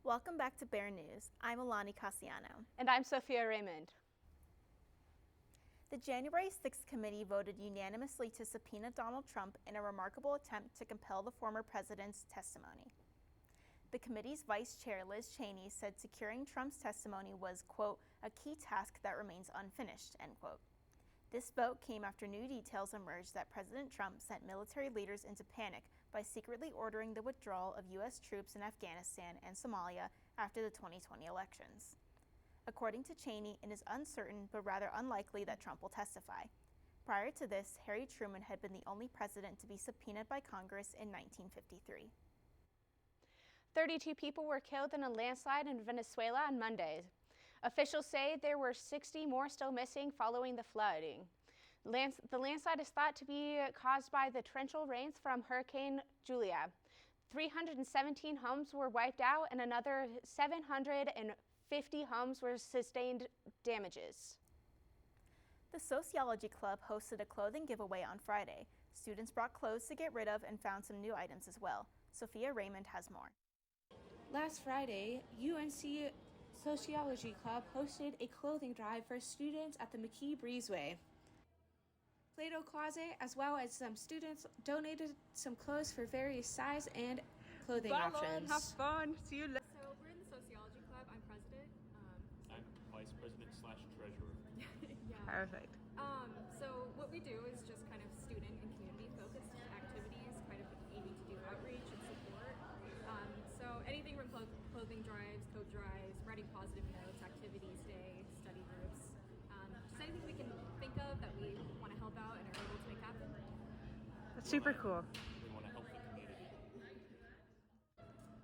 Welcome back to Bear News. I'm Alani Cassiano. And I'm Sophia Raymond. The January 6th committee voted unanimously to subpoena Donald Trump in a remarkable attempt to compel the former president's testimony. The committee's vice chair, Liz Cheney, said securing Trump's testimony was, quote, a key task that remains unfinished, end quote. This vote came after new details emerged that President Trump sent military leaders into panic by secretly ordering the withdrawal of U.S. troops in Afghanistan and Somalia after the 2020 elections. According to Cheney, it is uncertain but rather unlikely that Trump will testify. Prior to this, Harry Truman had been the only president to be subpoenaed by Congress in 1953. 32 people were killed in a landslide in Venezuela on Monday. Officials say there were 60 more still missing following the flooding. The landslide is thought to be caused by the torrential rains from Hurricane Julia. 317 homes were wiped out and another 750 homes were sustained damages. The Sociology Club hosted a clothing giveaway on Friday. Students brought clothes to get rid of and found some new items as well. Sophia Raymond has more. Last Friday, UNC Sociology Club hosted a clothing drive for students at the McKee Breezeway. Play-Doh Closet, as well as some students, donated some clothes for various size and clothing options. Have fun. See you later. So we're in the Sociology Club. I'm president. I'm vice president / treasurer. Yeah. Perfect. So what we do is just kind of student and community focused activities, kind of aiming to do outreach and support. So anything from clothing drives, coat drives, writing positive notes, activities day, study groups, just anything we can think of that we want to help out and are able to make happen. That's super cool. We want to help the community.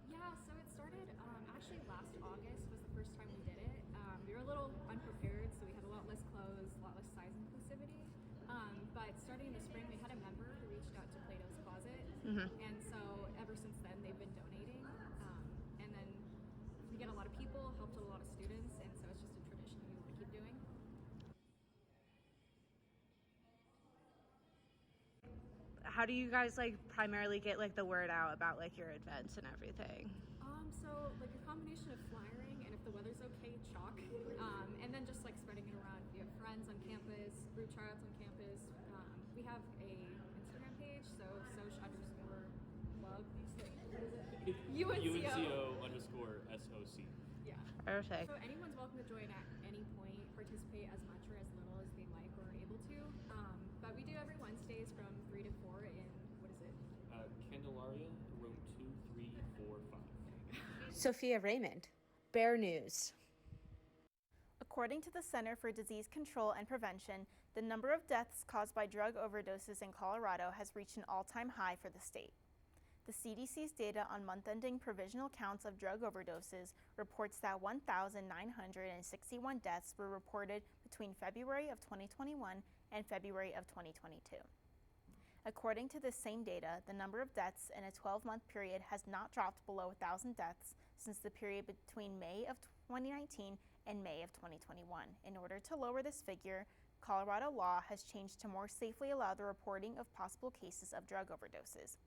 Yeah, so it started actually last August was the first time we did it. We were a little unprepared, so we had a lot less clothes, a lot less size inclusivity. But starting in the spring, we had a member who reached out to Play-Doh's Closet, and so ever since then they've been donating. And then we get a lot of people, helped a lot of students, and so it's just a tradition we want to keep doing. How do you guys primarily get the word out about your events and everything? So a combination of flyering and if the weather's okay, chalk, and then just spreading it around. We have friends on campus, group tryouts on campus. We have a Instagram page, so soc_club. UNCO_SOC. Yeah. Perfect. So anyone's welcome to join at any point, participate as much or as little as they like or are able to. But we do every Wednesdays from 3 to 4 in, what is it? Candelaria, room 2345. Sophia Raymond, Bear News. According to the Center for Disease Control and Prevention, the number of deaths caused by drug overdoses in Colorado has reached an all-time high for the state. The CDC's data on month-ending provisional counts of drug overdoses reports that 1,961 deaths were reported between February of 2021 and February of 2022. According to this same data, the number of deaths in a 12-month period has not dropped below 1,000 deaths since the period between May of 2019 and May of 2021. In order to lower this figure, Colorado law has changed to more safely allow the reporting of possible cases of drug overdoses.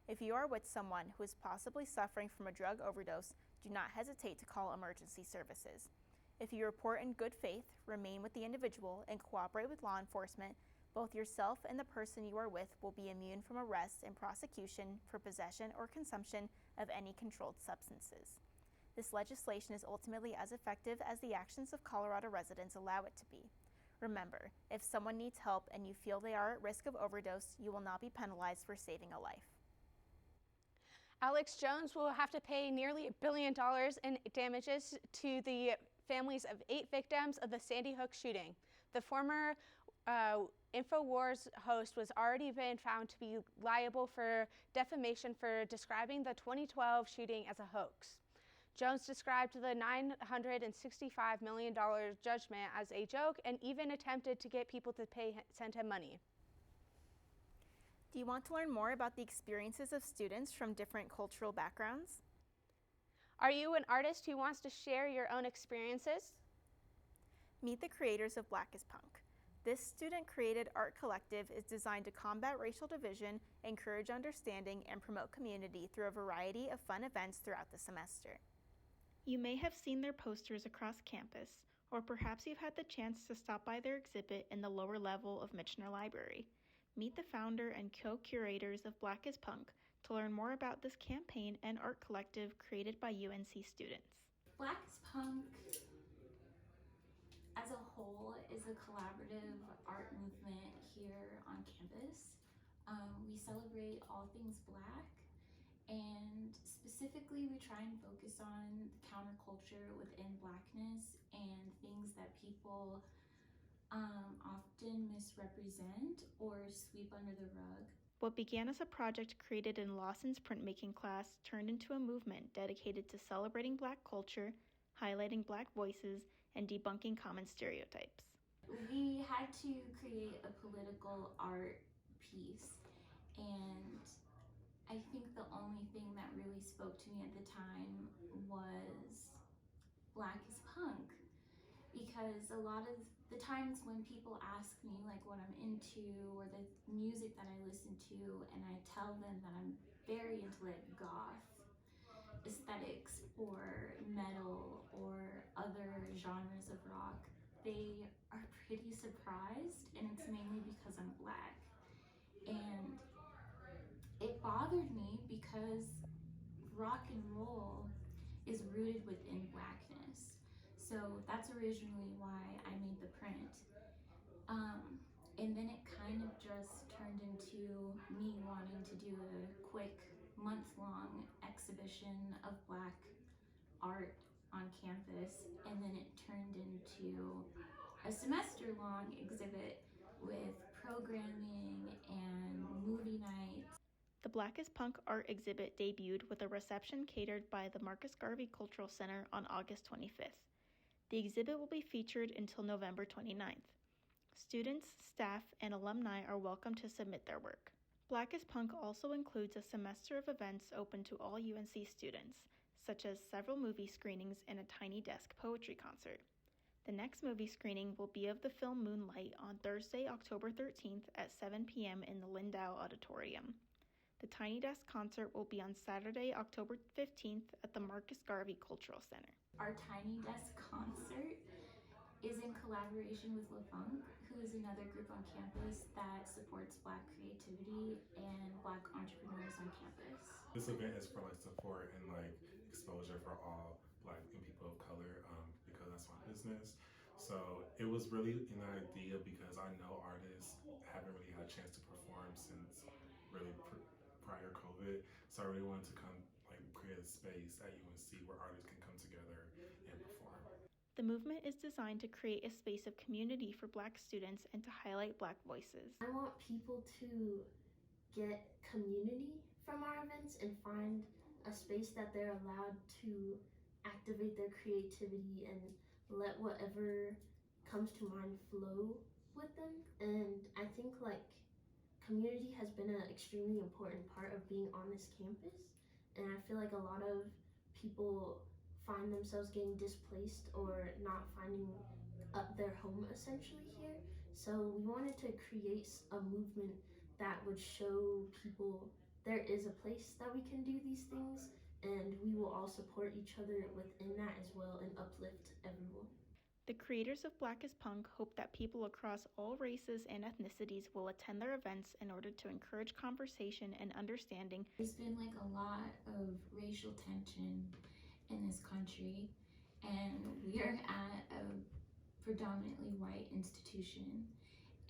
If you are with someone who is possibly suffering from a drug overdose, do not hesitate to call emergency services. If you report in good faith, remain with the individual, and cooperate with law enforcement, both yourself and the person you are with will be immune from arrest and prosecution for possession or consumption of any controlled substances. This legislation is ultimately as effective as the actions of Colorado residents allow it to be. Remember, if someone needs help and you feel they are at risk of overdose, you will not be penalized for saving a life. Alex Jones will have to pay nearly $1 billion in damages to the families of 8 victims of the Sandy Hook shooting. The former InfoWars host was already been found to be liable for defamation for describing the 2012 shooting as a hoax. Jones described the $965 million judgment as a joke and even attempted to get people to send him money. Do you want to learn more about the experiences of students from different cultural backgrounds? Are you an artist who wants to share your own experiences? Meet the creators of Black is Punk. This student-created art collective is designed to combat racial division, encourage understanding, and promote community through a variety of fun events throughout the semester. You may have seen their posters across campus, or perhaps you've had the chance to stop by their exhibit in the lower level of Michener Library. Meet the founder and co-curators of Black is Punk to learn more about this campaign and art collective created by UNC students. Black is Punk as a whole is a collaborative art movement here on campus. We celebrate all things Black, and specifically we try and focus on the counterculture within Blackness and things that people often misrepresent or sweep under the rug. What began as a project created in Lawson's printmaking class turned into a movement dedicated to celebrating Black culture, highlighting Black voices, and debunking common stereotypes. We had to create a political art piece, and I think the only thing that really spoke to me at the time was Black is Punk, because a lot of the times when people ask me like what I'm into or the music that I listen to, and I tell them that I'm very into like goth aesthetics or metal or other genres of rock, they are pretty surprised, and it's mainly because I'm Black. And it bothered me because rock and roll is rooted within Blackness. So that's originally why I made the print. And then it kind of just turned into me wanting to do a quick month-long exhibition of Black art on campus, and then it turned into a semester-long exhibit with programming and movie nights. The Black is Punk art exhibit debuted with a reception catered by the Marcus Garvey Cultural Center on August 25th. The exhibit will be featured until November 29th. Students, staff, and alumni are welcome to submit their work. Black is Punk also includes a semester of events open to all UNC students, such as several movie screenings and a Tiny Desk poetry concert. The next movie screening will be of the film Moonlight on Thursday, October 13th at 7 p.m. in the Lindau Auditorium. The Tiny Desk concert will be on Saturday, October 15th at the Marcus Garvey Cultural Center. Our Tiny Desk concert is in collaboration with LaFunk, who is another group on campus that supports Black creativity and Black entrepreneurs on campus. This event is for like support and like exposure for all Black and people of color, because that's my business. So it was really an idea because I know artists haven't really had a chance to perform since really prior COVID. So I really wanted to come like create a space at UNC where artists can come together and perform. The movement is designed to create a space of community for Black students and to highlight Black voices. I want people to get community from our events and find a space that they're allowed to activate their creativity and let whatever comes to mind flow with them. And I think like community has been an extremely important part of being on this campus. And I feel like a lot of people find themselves getting displaced or not finding their home essentially here. So we wanted to create a movement that would show people there is a place that we can do these things, and we will all support each other within that as well and uplift everyone. The creators of Black is Punk hope that people across all races and ethnicities will attend their events in order to encourage conversation and understanding. There's been like a lot of racial tension in this country, and we are at a predominantly white institution,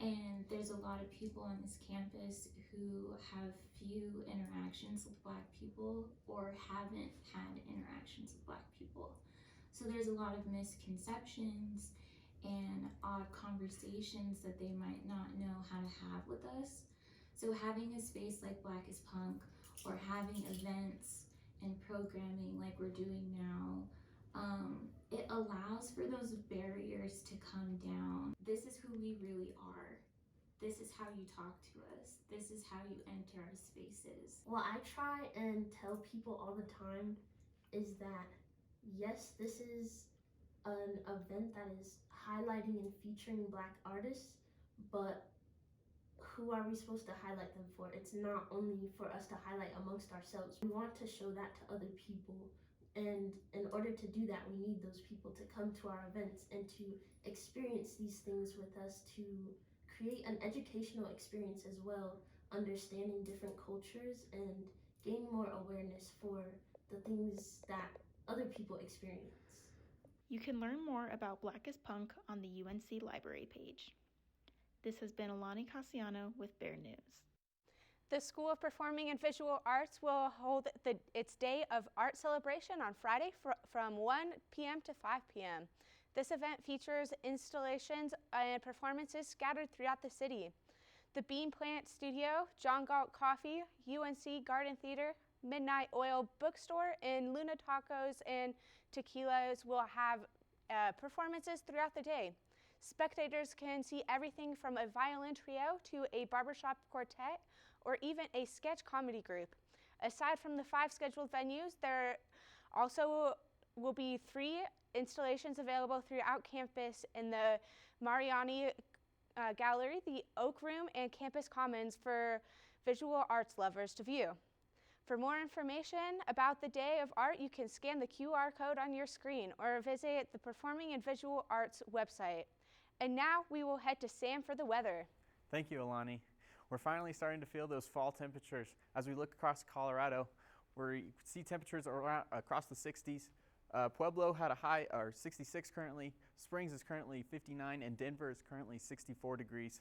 and there's a lot of people on this campus who have few interactions with Black people or haven't had interactions with Black people. So there's a lot of misconceptions and odd conversations that they might not know how to have with us. So having a space like Black is Punk or having events and programming like we're doing now, it allows for those barriers to come down. This is who we really are. This is how you talk to us. This is how you enter our spaces. What I try and tell people all the time is that yes, this is an event that is highlighting and featuring Black artists, but who are we supposed to highlight them for? It's not only for us to highlight amongst ourselves. We want to show that to other people And in order to do that, we need those people to come to our events and to experience these things with us, to create an educational experience as well, understanding different cultures and gain more awareness for the things that other people experience. You can learn more about Black is Punk on the UNC Library page. This has been Alani Cassiano with Bear News. The School of Performing and Visual Arts will hold its Day of Art celebration on Friday from 1 p.m. to 5 p.m. This event features installations and performances scattered throughout the city. The Bean Plant Studio, John Galt Coffee, UNC Garden Theater, Midnight Oil Bookstore, and Luna Tacos and Tequilas will have performances throughout the day. Spectators can see everything from a violin trio to a barbershop quartet or even a sketch comedy group. Aside from the 5 scheduled venues, there also will be 3 installations available throughout campus in the Mariani Gallery, the Oak Room, and Campus Commons for visual arts lovers to view. For more information about the Day of Art, you can scan the QR code on your screen or visit the Performing and Visual Arts website. And now we will head to Sam for the weather. Thank you, Alani. We're finally starting to feel those fall temperatures. As we look across Colorado, we see temperatures around, across the 60s. Pueblo had a high, or 66 currently. Springs is currently 59, and Denver is currently 64 degrees.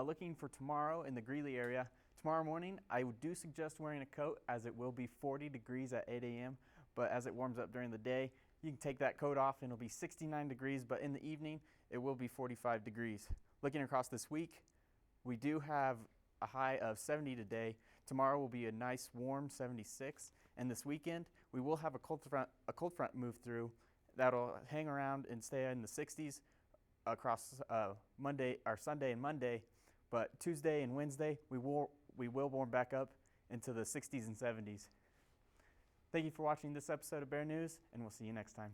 Looking for tomorrow in the Greeley area. Tomorrow morning, I do suggest wearing a coat as it will be 40 degrees at 8 a.m., but as it warms up during the day, you can take that coat off and it'll be 69 degrees, but in the evening, it will be 45 degrees. Looking across this week, we do have a high of 70 today. Tomorrow will be a nice warm 76, and this weekend, we will have a cold front move through that'll hang around and stay in the 60s across Sunday and Monday, but Tuesday and Wednesday, we will warm back up into the 60s and 70s. Thank you for watching this episode of Bear News, and we'll see you next time.